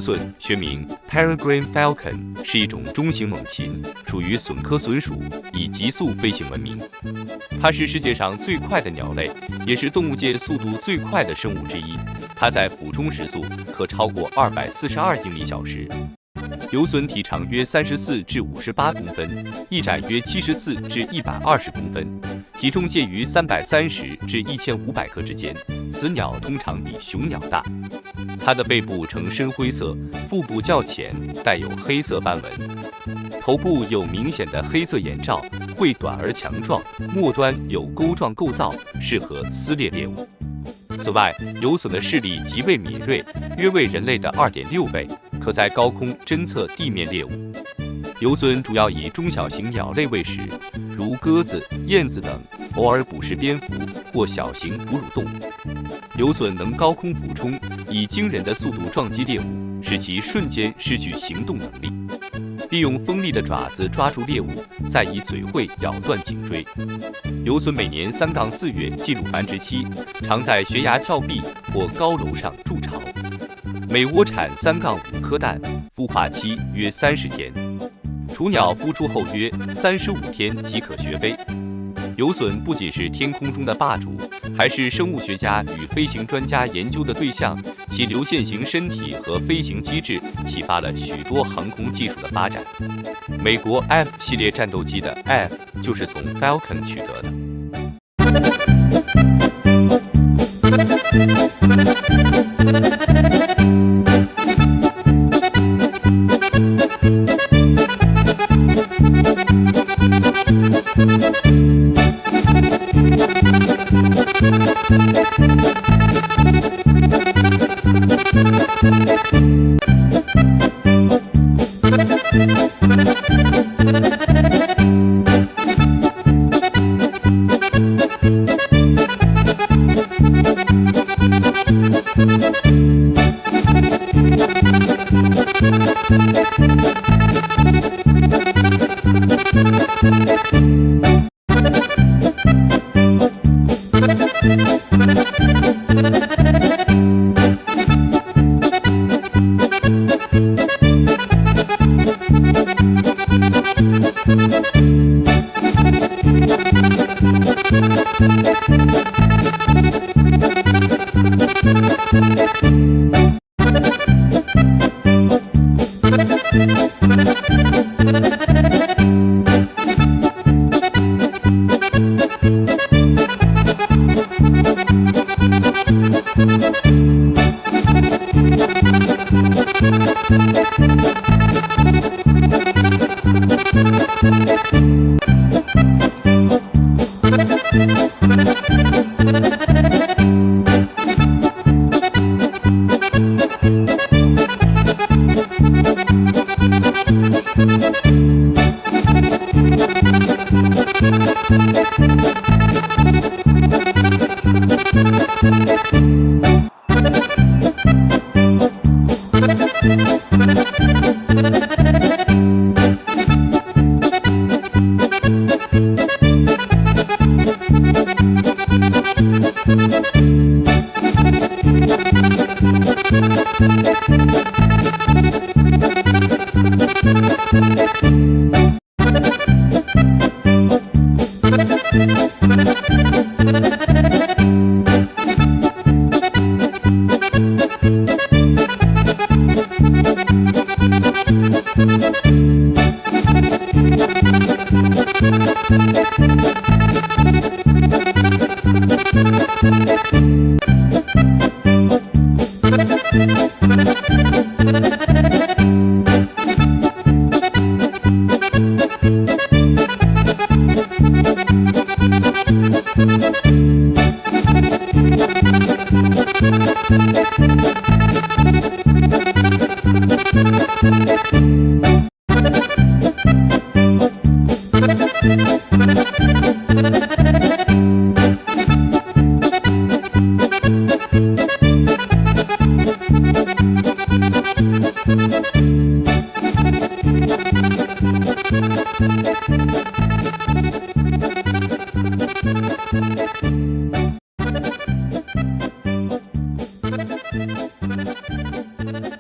隼学名 Peregrine Falcon， 是一种中型猛禽，属于隼科隼属，以极速飞行闻名。它是世界上最快的鸟类，也是动物界速度最快的生物之一。它在俯冲时速可超过242英里小时。游隼体长约34至58公分，翼展约74至120公分，体重介于330至1500克之间。此鸟通常比雄鸟大。它的背部呈深灰色，腹部较浅，带有黑色斑纹，头部有明显的黑色眼罩，喙短而强壮，末端有钩状构造，适合撕猎猎物。此外，游隼的视力极为敏锐，约为人类的2.6倍，可在高空侦测地面猎物。游隼主要以中小型鸟类喂食，如鸽子、燕子等，偶尔捕食蝙蝠或小型哺乳动物。游隼能高空俯冲，以惊人的速度撞击猎物，使其瞬间失去行动能力。利用锋利的爪子抓住猎物，再以嘴喙咬断颈椎。游隼每年3到4月进入繁殖期，常在悬崖峭壁或高楼上筑巢，每窝产3到5颗蛋，孵化期约30天。雏鸟孵出后约35天即可学飞。游隼不仅是天空中的霸主，还是生物学家与飞行专家研究的对象。其流线型身体和飞行机制启发了许多航空技术的发展。美国 F 系列战斗机的 F 就是从 Falcon 取得的。Thank you.